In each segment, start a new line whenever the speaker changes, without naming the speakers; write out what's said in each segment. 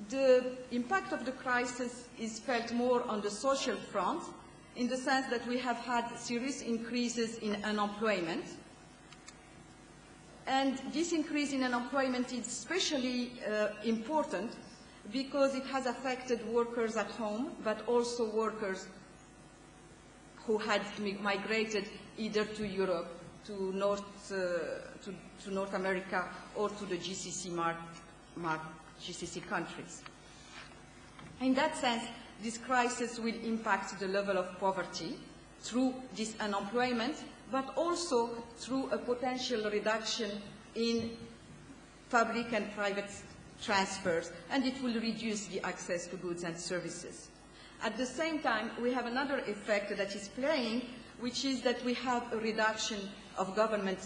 The impact of the crisis is felt more on the social front, in the sense that we have had serious increases in unemployment. And this increase in unemployment is especially important because it has affected workers at home, but also workers who had migrated either to Europe, to North America, or to the GCC GCC countries. In that sense, this crisis will impact the level of poverty through this unemployment, but also through a potential reduction in public and private transfers, and it will reduce the access to goods and services. At the same time, we have another effect that is playing, which is that we have a reduction of government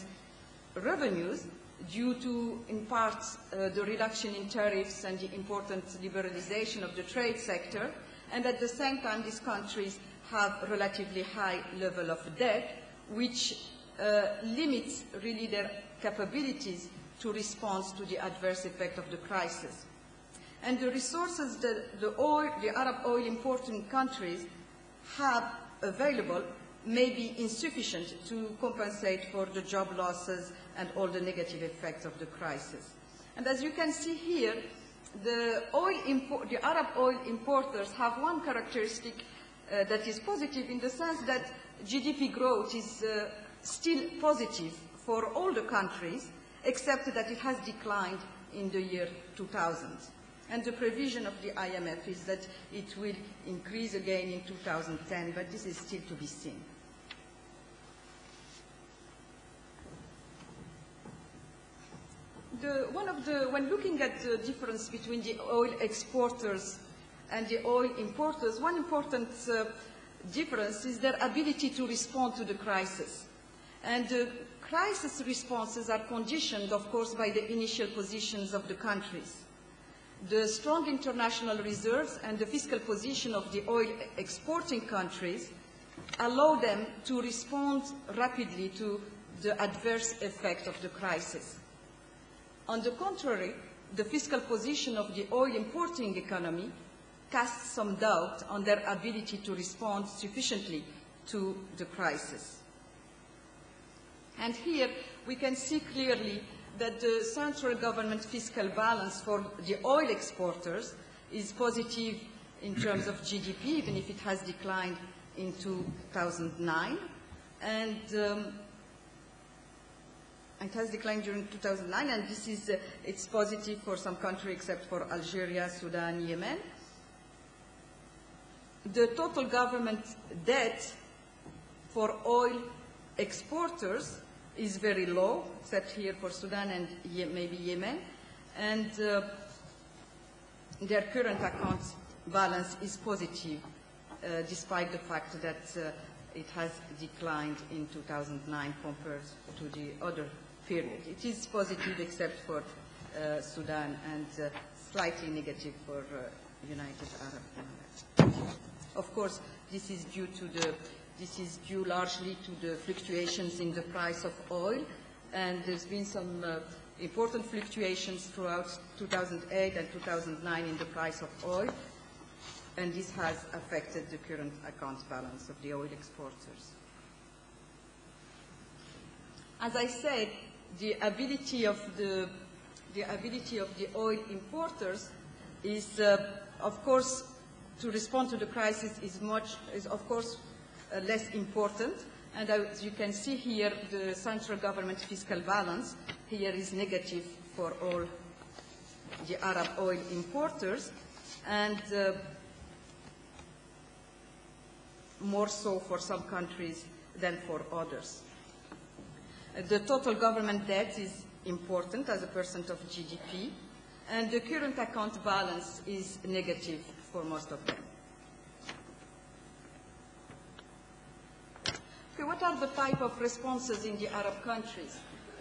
revenues due to, in part, the reduction in tariffs and the important liberalization of the trade sector, and at the same time, these countries have a relatively high level of debt, which limits really their capabilities to respond to the adverse effect of the crisis. And the resources that the Arab oil importing countries have available may be insufficient to compensate for the job losses and all the negative effects of the crisis. And as you can see here, the Arab oil importers have one characteristic that is positive, in the sense that GDP growth is still positive for all the countries, except that it has declined in the year 2000. And the prevision of the IMF is that it will increase again in 2010, but this is still to be seen. When looking at the difference between the oil exporters and the oil importers, one important difference is their ability to respond to the crisis. And the crisis responses are conditioned, of course, by the initial positions of the countries. The strong international reserves and the fiscal position of the oil exporting countries allow them to respond rapidly to the adverse effect of the crisis. On the contrary, the fiscal position of the oil importing economy casts some doubt on their ability to respond sufficiently to the crisis. And here we can see clearly that the central government fiscal balance for the oil exporters is positive in terms of GDP, even if it has declined in 2009. And it has declined during 2009, and this is it's positive for some countries except for Algeria, Sudan, Yemen. The total government debt for oil exporters is very low, except here for Sudan and maybe Yemen, and their current account balance is positive, despite the fact that it has declined in 2009 compared to the other period. It is positive except for Sudan, and slightly negative for United Arab Emirates. Of course, this is due largely to the fluctuations in the price of oil, and there's been some important fluctuations throughout 2008 and 2009 in the price of oil, and this has affected the current account balance of the oil exporters. As I said, the ability of the oil importers is, of course, to respond to the crisis is of course less important, and as you can see here, the central government fiscal balance here is negative for all the Arab oil importers, and more so for some countries than for others. The total government debt is important as a percent of GDP, and the current account balance is negative for most of them. Okay, what are the type of responses in the Arab countries?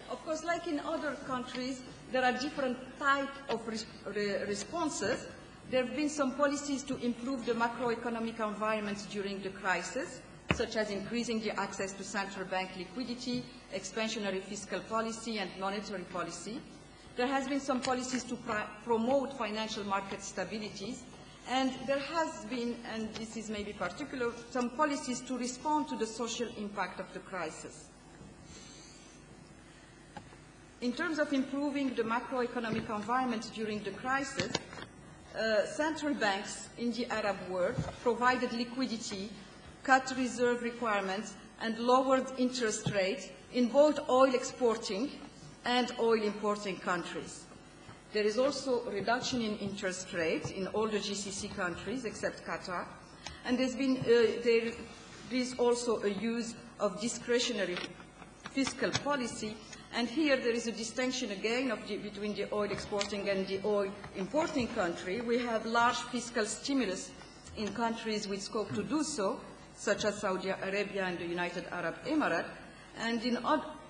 Of course, like in other countries, there are different types of responses. There have been some policies to improve the macroeconomic environment during the crisis, such as increasing the access to central bank liquidity, expansionary fiscal policy, and monetary policy. There has been some policies to promote financial market stabilities, and there has been, and this is maybe particular, some policies to respond to the social impact of the crisis. In terms of improving the macroeconomic environment during the crisis, central banks in the Arab world provided liquidity, cut reserve requirements, and lowered interest rates in both oil exporting and oil importing countries. There is also a reduction in interest rates in all the GCC countries except Qatar, and there is also a use of discretionary fiscal policy. And here there is a distinction again between the oil exporting and the oil importing country. We have large fiscal stimulus in countries with scope to do so, such as Saudi Arabia and the United Arab Emirates. And in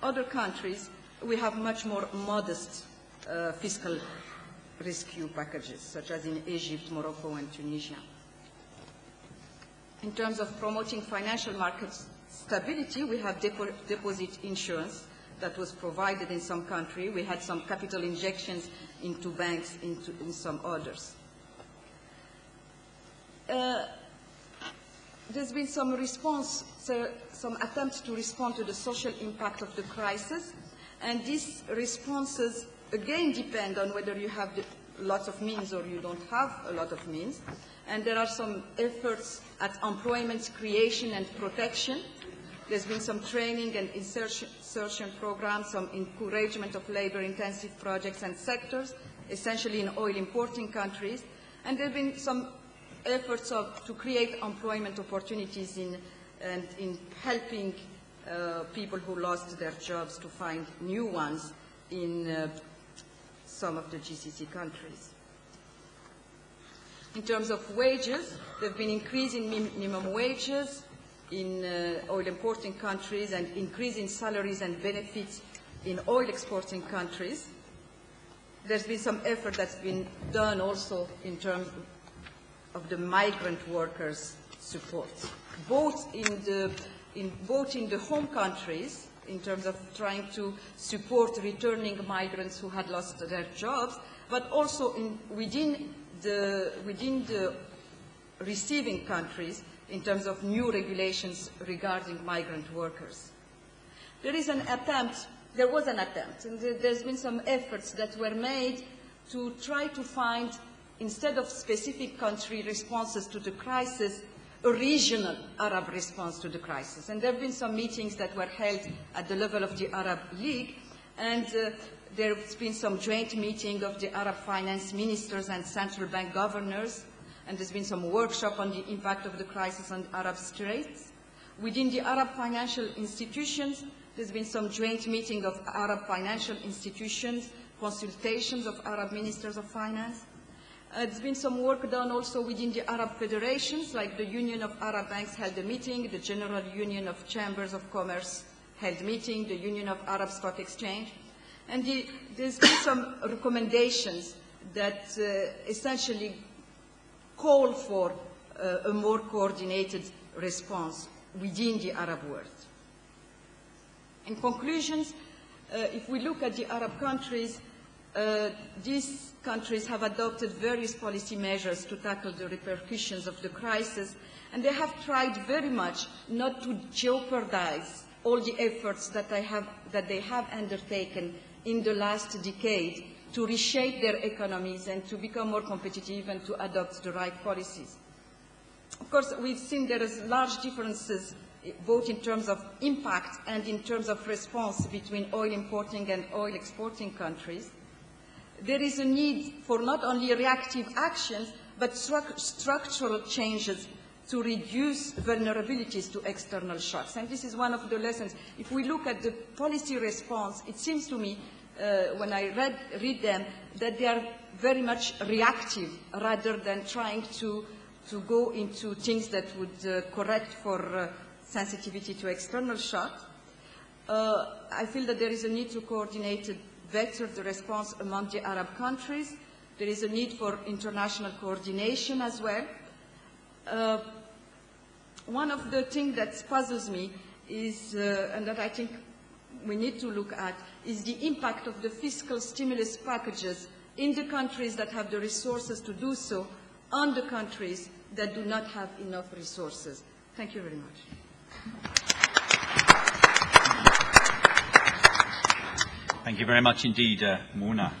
other countries, we have much more modest fiscal rescue packages, such as in Egypt, Morocco, and Tunisia. In terms of promoting financial market stability, we have deposit insurance that was provided in some country. We had some capital injections into banks in some others. There's been some response, some attempts to respond to the social impact of the crisis, and these responses again depend on whether you have lots of means or you don't have a lot of means. And there are some efforts at employment creation and protection. There's been some training and insertion programs, some encouragement of labor-intensive projects and sectors, essentially in oil importing countries. And there have been some efforts to create employment opportunities in helping people who lost their jobs to find new ones in some of the GCC countries. In terms of wages, there have been increasing minimum wages in oil importing countries and increase in salaries and benefits in oil exporting countries. There's been some effort that's been done also in terms of the migrant workers' support, both in the home countries, in terms of trying to support returning migrants who had lost their jobs, but also within the receiving countries in terms of new regulations regarding migrant workers. There was an attempt, and there's been some efforts that were made to try to find, instead of specific country responses to the crisis, a regional Arab response to the crisis. And there have been some meetings that were held at the level of the Arab League, and there's been some joint meeting of the Arab finance ministers and central bank governors, and there's been some workshop on the impact of the crisis on Arab states. Within the Arab financial institutions, there's been some joint meeting of Arab financial institutions, consultations of Arab ministers of finance. There's been some work done also within the Arab federations, like the Union of Arab Banks held a meeting, the General Union of Chambers of Commerce held a meeting, the Union of Arab Stock Exchange. And there's been some recommendations that essentially call for a more coordinated response within the Arab world. In conclusions, if we look at the Arab countries, these countries have adopted various policy measures to tackle the repercussions of the crisis, and they have tried very much not to jeopardize all the efforts that they have undertaken in the last decade to reshape their economies and to become more competitive and to adopt the right policies. Of course, we've seen there is large differences both in terms of impact and in terms of response between oil importing and oil exporting countries. There is a need for not only reactive actions, but structural changes to reduce vulnerabilities to external shocks. And this is one of the lessons. If we look at the policy response, it seems to me, when I read them, that they are very much reactive rather than trying to go into things that would correct for sensitivity to external shock. I feel that there is a need to coordinate better the response among the Arab countries. There is a need for international coordination as well. One of the things that puzzles me is, and that I think we need to look at, is the impact of the fiscal stimulus packages in the countries that have the resources to do so on the countries that do not have enough resources. Thank you very much.
Thank you very much indeed, Mona.